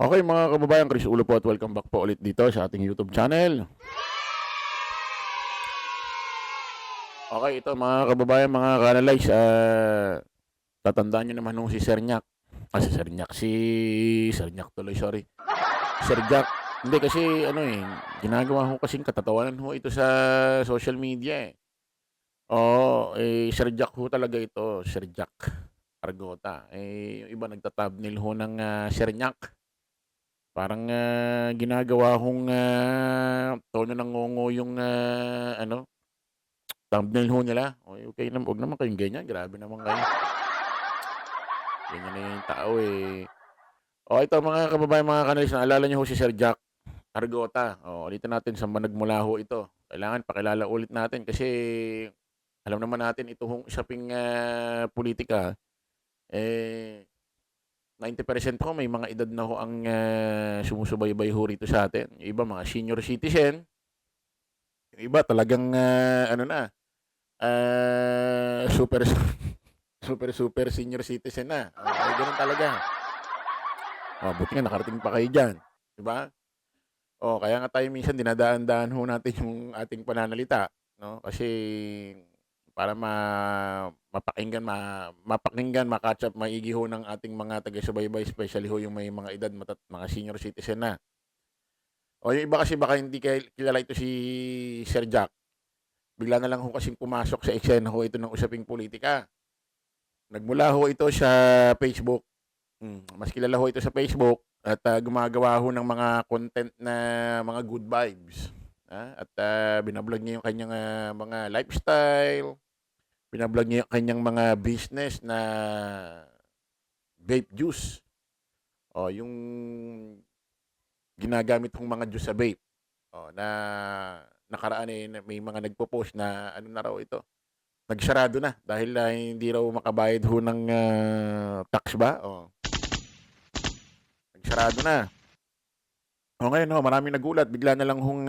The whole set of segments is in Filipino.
Okay mga kababayan, Chris Ulo po at welcome back po ulit dito sa ating YouTube channel. Okay, ito mga kababayan, mga kanalays, tatandaan nyo naman nung si Sir Nyak. Si Sir Nyak tuloy, sorry. Sir Jack. Hindi kasi ginagawa ko kasing katatawanan ho ito sa social media eh. Oo, Sir Jack ho talaga ito, Sir Jack Argota. Yung iba nagta-thumbnail ho ng Sir Nyak. Parang ginagawa kong tono ng ngongo yung thumbnail ho nila. Okay naman, huwag naman kayong ganyan. Grabe naman kayo. Ganyan na yung tao eh. Ito mga kababayan, mga kanalis, naalala niyo ho si Sir Jack Argota. Ulitin natin saan ba nagmula ho ito. Kailangan pakilala ulit natin kasi alam naman natin ito hong usaping politika. 90% ho may mga edad na ho ang sumusubaybay ho rito sa atin. Yung iba mga senior citizen, yung iba talagang super super senior citizen na. Ganoon talaga. Buti nga nakarating pa kayo diyan, 'di ba? Kaya nga tayo minsan dinadaan-daan ho natin yung ating pananalita, no? Kasi para mapakinggan, ma-catch up maigi ho ng ating mga taga-subaybay, especially ho yung may mga edad mga senior citizen na. Yung iba kasi baka hindi kilala ito si Sir Jack. Bigla na lang ho kasing pumasok sa eksena ho ito ng usaping politika. Nagmula ho ito sa Facebook. Mas kilala ho ito sa Facebook at gumagawa ho ng mga content na mga good vibes. At binablog niya yung kanyang mga lifestyle, binablog niya yung kanyang mga business na vape juice. Yung ginagamit hong mga juice sa vape. Na nakaraan may mga nagpo-post na ano na raw ito. Nagsarado na dahil hindi raw makabayad ho ng tax ba? Nagsarado na. Ngayon maraming nagulat. Bigla na lang hong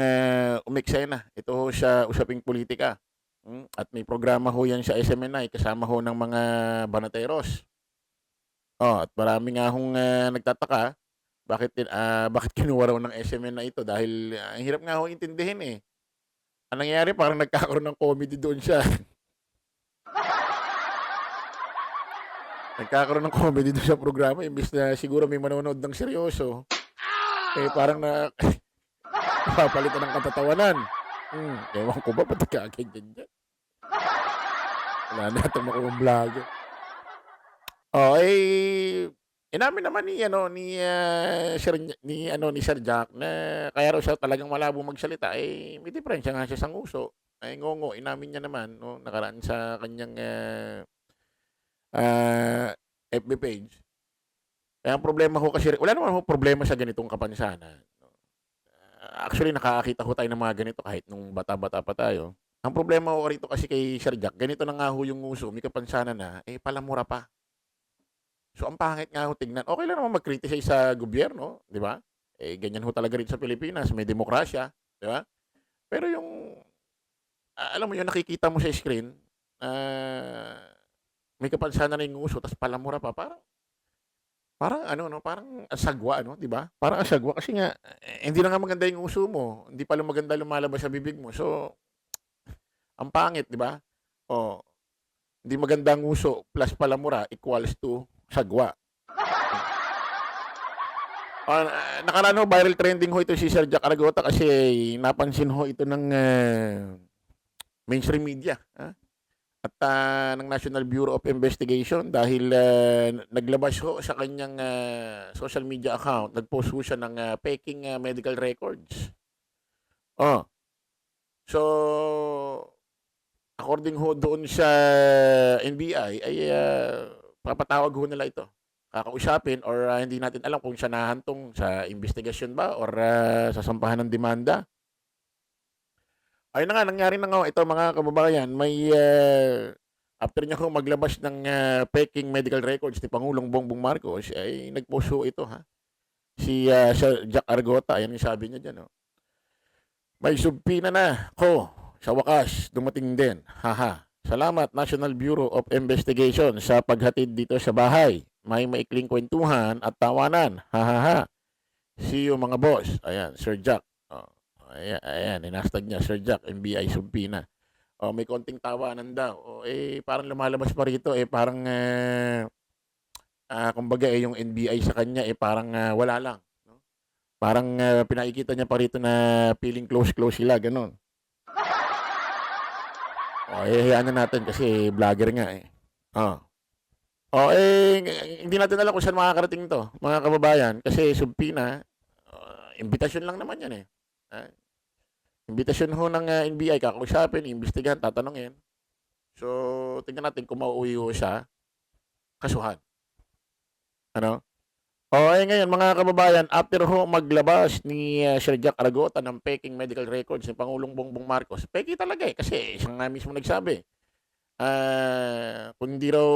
umeksena. Ito ho sa usaping politika. At may programa ho yan sa SMNI kasama ho ng mga banateros. At marami nga hong nagtataka bakit kinuha raw ng SMNI ito dahil ang hirap nga ho intindihin eh. Ang nangyayari parang nagkakaroon ng comedy doon siya. Nagkakaroon ng comedy doon sa programa imbis na siguro may manonood ng seryoso. Parang napapalitan ng katatawanan. Ewan ko ba pati kaganyan dyan. Wala na itong makuha vlogger. Inamin naman ni Sir Jack na kaya raw siya talagang malabo magsalita may diferensya nga siya sa nguso. Ngongo, inamin niya naman no nakaraan sa kanyang FB page. Kaya ang problema ho kasi wala naman ho problema sa ganitong kapansanan. No? Actually nakakakita ho tayo ng mga ganito kahit nung bata-bata pa tayo. Ang problema ho rito kasi kay Sir Jack, ganito na nga ho yung nguso, may kapansanan na, palamura pa. So, ang pangit nga ho tignan. Okay lang naman mag-criticize sa gobyerno, di ba? Ganyan ho talaga rin sa Pilipinas, may demokrasya, di ba? Pero yung, alam mo yun, nakikita mo sa screen, may kapansanan na yung nguso, tapos palamura pa, parang parang asagwa, di ba? Parang asagwa kasi nga, hindi na nga maganda yung uso mo, hindi pala maganda lumalabas sa bibig mo. So, ang pangit, di ba? Hindi maganda ang uso plus palamura equals to sagwa. Nakaraan ho, viral trending ho ito si Sir Jack Aragota kasi napansin ho ito ng mainstream media at ng National Bureau of Investigation dahil naglabas ho sa kanyang social media account, nagpost ho siya ng faking medical records. So, according ho doon sa NBI ay papatawag ho nila ito. Kakausapin or hindi natin alam kung siya nahantong sa investigasyon ba or sasampahan ng demanda. Ayun na nga, nangyari na nga ito mga kababayan, may after niya kung maglabas ng faking medical records ni Pangulong Bongbong Marcos, ay nagpost ho ito Si Sir Jack Argota, ayan yung sabi niya dyan. May subpina na ko. Sa wakas, dumating din. Haha. Salamat National Bureau of Investigation sa paghatid dito sa bahay. May maikling kwentuhan at tawanan. Hahaha. See you mga boss. Ayan, Sir Jack. Oh, ayan, inastag niya, Sir Jack, NBI subpoena. Oh, may konting tawanan daw. Oh, parang lumalabas pa rito, parang, kumbaga, yung NBI sa kanya, parang wala lang. No? Parang pinakikita niya pa rito na feeling close-close sila, ganun. Oh, hayaan na natin kasi vlogger nga eh. Oh. Oh, hindi natin alam kung saan makakarating to, mga kababayan. Kasi subpoena, imbitasyon lang naman yan eh. Ah, imbitasyon ho ng NBI, kakausapin, imbestigahan, tatanungin. So, tingnan natin kung mauuwi ho siya, kasuhan. Ano? Ngayon mga kababayan, after ho maglabas ni Sir Jack Aragota ng peking medical records ni Pangulong Bongbong Marcos, peki talaga eh, kasi siyang nga mismo nagsabi. Kung hindi raw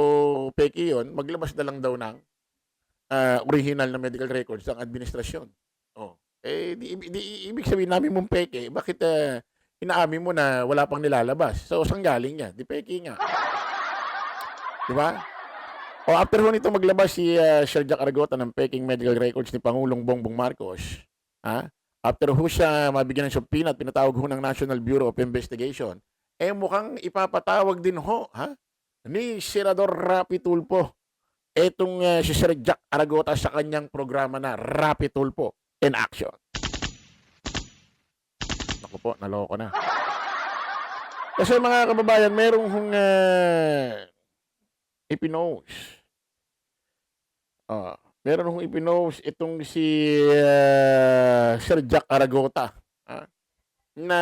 peki yun, maglabas na lang daw ng original na medical records ng administrasyon. Oh. Ibig sabihin namin mong peke, bakit inaamin mo na wala pang nilalabas? So, saan galing yan? Di peki nga. Di ba? After ho nito maglabas si Sir Jack Aragota ng peking medical records ni Pangulong Bongbong Marcos, after ho siya mabigyan ng subpoena at pinatawag ho ng National Bureau of Investigation, mukhang ipapatawag din ho, ni Senador Rapi Tulfo etong si Sir Jack Aragota sa kanyang programa na Rapi Tulfo in Action. Naku po, naloko na. Kasi mga kababayan, merong hong ipinost. Meron hong ipinost itong si Sir Jack Aragota. Na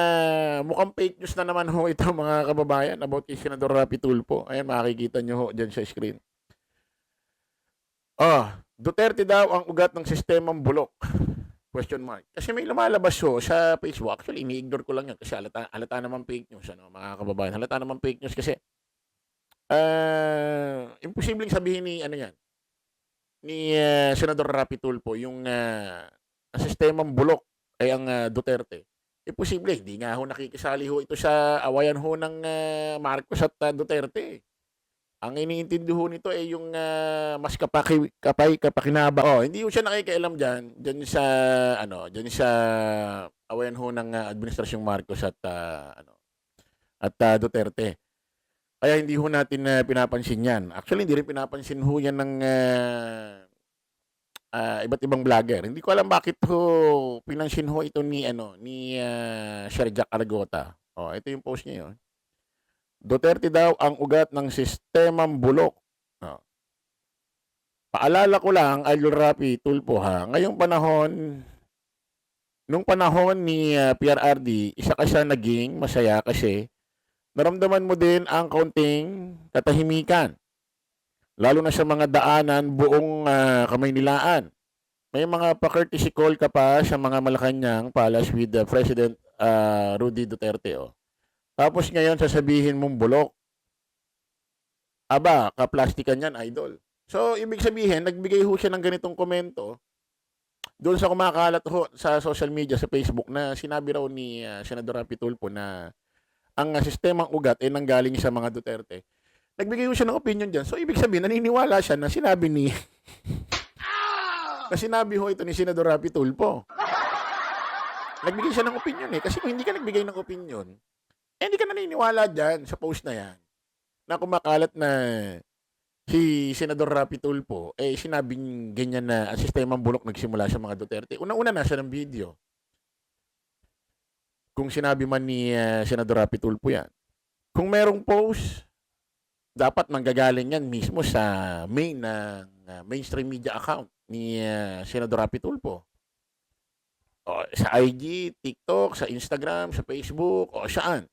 mukhang fake news na naman ho ito mga kababayan about kay Senador Rapi Tulfo. Ayan, makikita nyo ho dyan sa screen. Duterte daw ang ugat ng sistemang bulok. Question mark. Kasi may lumalabas ho sa Facebook. Actually, ini-ignore ko lang yan kasi halata naman fake news. Mga kababayan, halata naman fake news kasi imposibleng sabihin ni ni Senador Rapi Tulfo yung sistemang bulok ay ang Duterte. Posible, hindi nga ho nakikisali ho ito sa awayan ho ng Marcos at Duterte. Ang iniintindi ho nito ay yung mas kapakinabang. Hindi ho siya nakikialam diyan sa awayan ho ng administrasyong Marcos at Duterte. Kaya hindi ho natin pinapansin yan. Actually, hindi rin pinapansin ho yan ng iba't ibang vlogger. Hindi ko alam bakit ho pinansin ho ito ni Sir Jack Aragota. Ito yung post niya yun. Duterte daw ang ugat ng sistemang bulok. Paalala ko lang, Idol Rapi Tulfo ngayong panahon, nung panahon ni PRRD, isa ka siya naging masaya kasi naramdaman mo din ang kaunting katahimikan. Lalo na sa mga daanan buong Kamaynilaan. May mga pa-courtesy call ka pa sa mga Malacanang Palace with President Rudy Duterte. Tapos ngayon sasabihin mong bulok. Aba, kaplastikan yan, idol. So, ibig sabihin, nagbigay ho siya ng ganitong komento doon sa kumakalat ho sa social media, sa Facebook, na sinabi raw ni Senador Rapi Tulfo na ang sistemang ugat ay nanggaling sa mga Duterte. Nagbigay ho siya ng opinion dyan. So, ibig sabihin, naniniwala siya na sinabi na sinabi ho ito ni Senador Rapi Tulfo. Nagbigay siya ng opinion kasi kung hindi ka nagbigay ng opinion, hindi ka naniniwala dyan sa post na yan na kumakalat na si Senador Rapi Tulfo sinabing ganyan na ang sistemang bulok nagsimula sa mga Duterte. Una-una nasa ng video. Kung sinabi man ni Senador Rapi Tulfo yan. Kung merong post, dapat manggagaling yan mismo sa mainstream media account ni Senador Rapi Tulfo. Sa IG, TikTok, sa Instagram, sa Facebook, saan.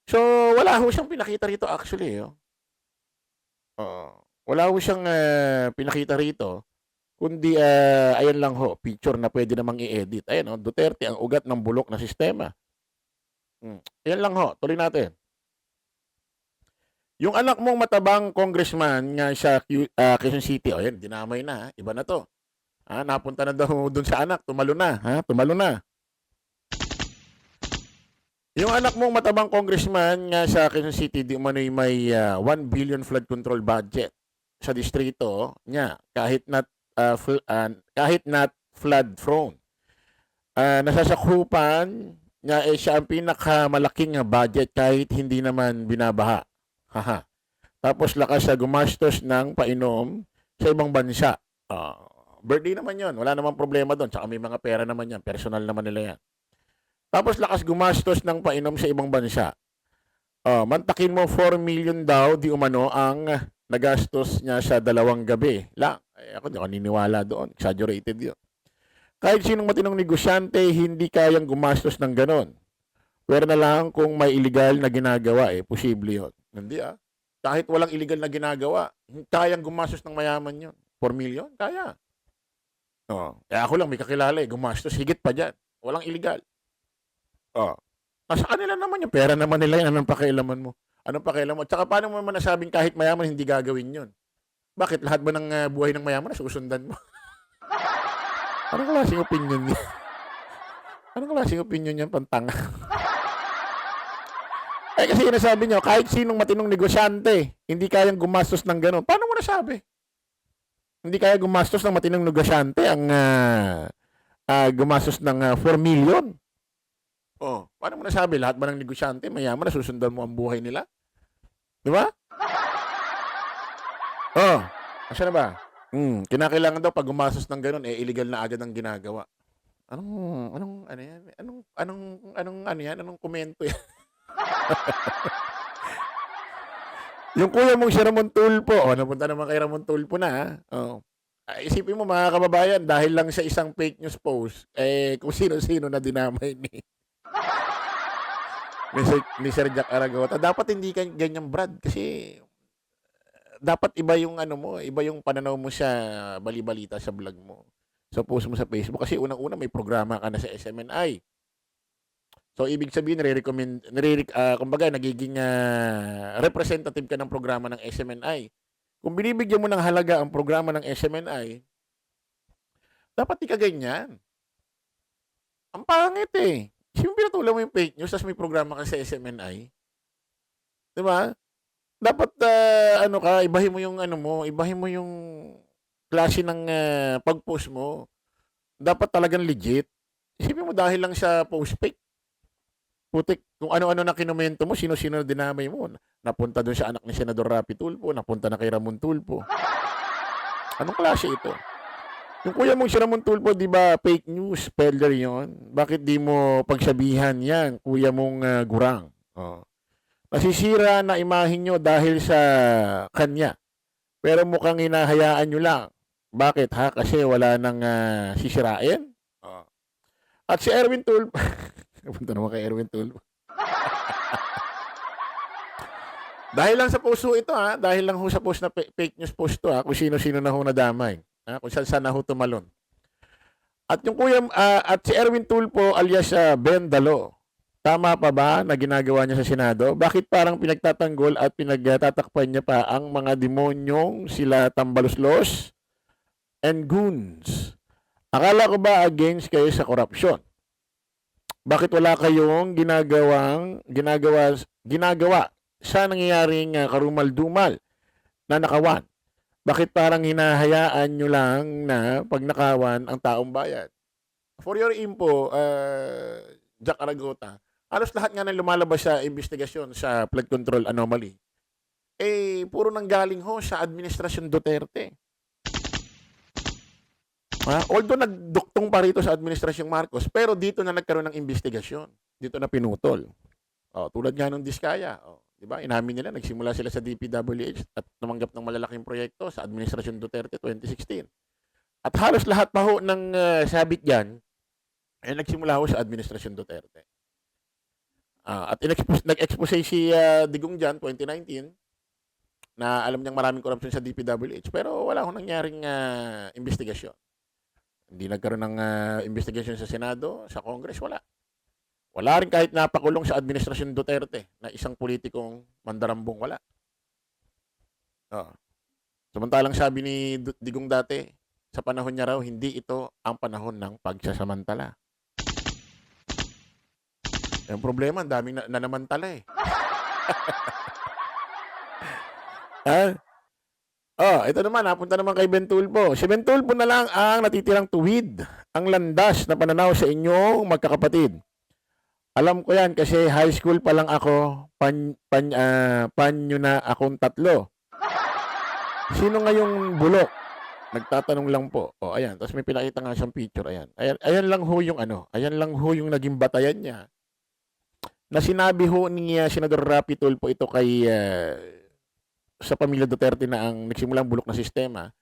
So, wala ho siyang pinakita rito actually. Wala ho siyang pinakita rito, kundi ayan lang ho, picture na pwede namang i-edit. Ayan Duterte ang ugat ng bulok na sistema. Ayan lang ho, tuloy natin. Yung anak mong matabang congressman nga sa Quezon City, ayan, dinamay na, iba na to. Napunta na daw dun sa anak, tumalo na, tumalo na. Yung anak mong matabang congressman nga sa Quezon City, di umano'y may 1 billion flood control budget sa distrito niya kahit not flood prone. Nasasakupan niya siya ang pinakamalaking budget kahit hindi naman binabaha. Haha. Tapos lakas sa gumastos ng painom sa ibang bansa. Ah, Birthday naman 'yon, wala namang problema doon. Tsaka may mga pera naman 'yan, personal naman nila 'yan. Tapos lakas gumastos ng painom sa ibang bansa. Mantakin mo 4 million daw di umano ang nagastos niya sa 2 gabi lang. Ako di ako naniniwala doon. Exaggerated 'yun. Kahit sinong matinong negosyante, hindi kayang gumastos ng ganon. Pero na lang kung may illegal na ginagawa, posible yun. Hindi Kahit walang illegal na ginagawa, kayang gumastos ng mayaman yun. 4 million? Kaya. Ako lang may kakilala gumastos, higit pa dyan. Walang illegal. Nasa kanila naman yung pera naman nila yan. Anong pakialaman mo? Anong pakialaman mo? Tsaka paano mo naman nasabing kahit mayaman, hindi gagawin yun? Bakit? Lahat ba ng buhay ng mayaman susundan mo? Anong klaseng opinion niya? Anong klaseng opinion niya, pantanga? Kasi nasabi niyo, kahit sinong matinong negosyante, hindi kayang gumastos ng gano'n. Paano mo nasabi? Hindi kaya gumastos ng matinong negosyante ang gumastos ng 4 million? Paano mo nasabi? Lahat ba ng negosyante, mayaman, nasusundan mo ang buhay nila? Di ba? Asa na ba? Kinakailangan daw pag gumastos ng gano'n, illegal na agad ang ginagawa. Anong ano yan? Anong komento yan? Yung kuya mong si Ramon Tulfo, napunta naman kay Ramon Tulfo na, isipin mo mga kababayan, dahil lang sa isang fake news post, kung sino-sino na dinamay ni Sir Jack Aragota. Dapat hindi ganyan, Brad, kasi dapat iba yung iba yung pananaw mo sa bali-balita sa vlog mo. Sa post mo sa Facebook kasi unang-una may programa ka na sa SMNI. So ibig sabihin kumbaga nagiging representative ka ng programa ng SMNI. Kung binibigyan mo ng halaga ang programa ng SMNI, dapat di ka ganyan. Ang pangit Siyempre pinatulan mo yung fake news tapos may programa ka sa SMNI. 'Di ba? Dapat ibahin mo yung ibahin mo yung klase ng pag-post mo. Dapat talagang legit. Isipin mo dahil lang sa post fake. Putik, kung ano-ano na kinomento mo, sino-sino na dinamay mo. Napunta doon sa anak ni Senador Rapi Tulfo, napunta na kay Ramon Tulfo. Anong klase ito? Yung kuya mong si Ramon Tulfo, di ba fake news, peddler yon? Bakit di mo pagsabihan yan, kuya mong gurang? Nasisira na imahin nyo dahil sa kanya. Pero mukhang hinahayaan nyo lang. Bakit Kasi wala nang sisirain? At si Erwin Tulfo, napunta naman kay Erwin Tulfo. Dahil lang sa post ito dahil lang sa post na fake news post to kung sino-sino na nadamay. Kung saan na tumalon. At yung kuya, at si Erwin Tulfo alias Ben Dalo, tama pa ba na ginagawa niya sa Senado? Bakit parang pinagtatanggol at pinagtatakpan niya pa ang mga demonyong sila Tambaluslos and goons? Akala ko ba against kayo sa korupsyon? Bakit wala kayong ginagawa sa nangyayaring karumal-dumal na nakawan? Bakit parang hinahayaan nyo lang na pagnakawan ang taong bayan? For your info, Jack Aragota, halos lahat nga ng lumalabas sa investigasyon sa flood control anomaly, puro nanggaling sa administrasyon Duterte. Although nagduktong pa rito sa administrasyong Marcos, pero dito na nagkaroon ng investigasyon. Dito na pinutol. Tulad nga nung Diskaya. Diba? Inamin nila, nagsimula sila sa DPWH at tumanggap ng malalaking proyekto sa administrasyon Duterte 2016. At halos lahat pa ng sabit dyan, nagsimula sa administrasyon Duterte. At nag-expose si Digong dyan 2019 na alam niyang maraming korupsyon sa DPWH pero wala nangyaring investigasyon. Hindi nagkaroon ng investigasyon sa Senado, sa Congress, wala. Wala rin kahit napakulong sa administrasyon Duterte na isang politikong mandarambong, wala. Samantalang sabi ni Digong dati, sa panahon niya raw, hindi ito ang panahon ng pagsasamantala. Yung problema, ang daming nanamantala ito naman, napunta naman kay Ben Tulfo. Si Ben Tulfo na lang ang natitirang tuwid ang landas na pananaw sa inyong magkakapatid. Alam ko yan kasi high school pa lang ako, panyo na akong tatlo. Sino ngayong bulok? Nagtatanong lang po. O, ayan. Tapos may pinakita nga siyang picture. Ayan. Ayan lang ho yung ano. Ayan lang ho yung naging batayan niya. Na sinabi ho ni Senador Rapi Tulfo ito kay sa pamilya Duterte na ang nagsimulang bulok na sistema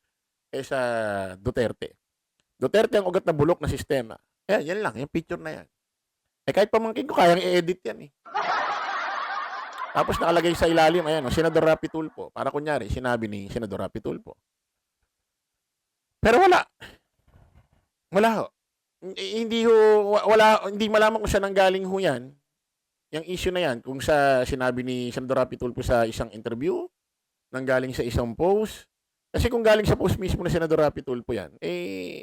sa Duterte. Duterte ang ugat na bulok na sistema. Ayan, yan lang. Yung picture na yan. Kahit pamangkin ko, kayang i-edit yan eh. Tapos nakalagay sa ilalim, ayan, Senador Rapi Tulfo. Para kunyari, sinabi ni Senador Rapi Tulfo. Pero wala. Wala ho. Hindi ho, wala, hindi malaman kung saan nanggaling ho yan. Yung issue na yan, kung sa sinabi ni Senador Rapi Tulfo sa isang interview, nanggaling sa isang post. Kasi kung galing sa post mismo ni Senador Rapi Tulfo yan,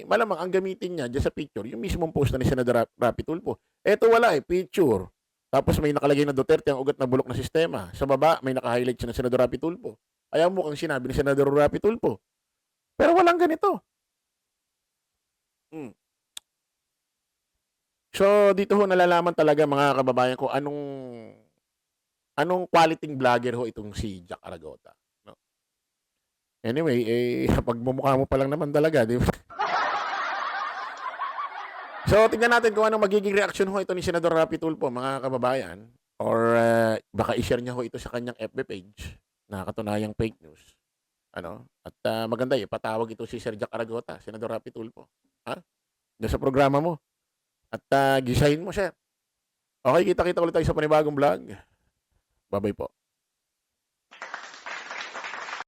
malamang ang gamitin niya dyan sa picture, yung mismong post na ni Senador Rapi Tulfo. Eto wala picture. Tapos may nakalagay na Duterte ang ugat na bulok na sistema. Sa baba, may naka-highlight siya ng Senador Rapi Tulfo. Ayaw mo kang sinabi ni Senador Rapi Tulfo. Pero walang ganito. Hmm. So, dito ho nalalaman talaga mga kababayan ko anong quality vlogger ho itong si Jack Aragota. No? Anyway, pagmumukha mo pa lang naman talaga, di ba? So, tingnan natin kung anong magiging reaksyon ho ito ni Senador Rapi Tulfo, mga kababayan. Or baka i-share niya ho ito sa kanyang FB page na katunayang fake news. Ano? At maganda patawag ito si Sir Jack Aragota, Senador Rapi Tulfo. Ha? Doon sa programa mo. At gisahin mo siya. Okay, kita-kita ulit tayo sa panibagong vlog. Bye-bye po.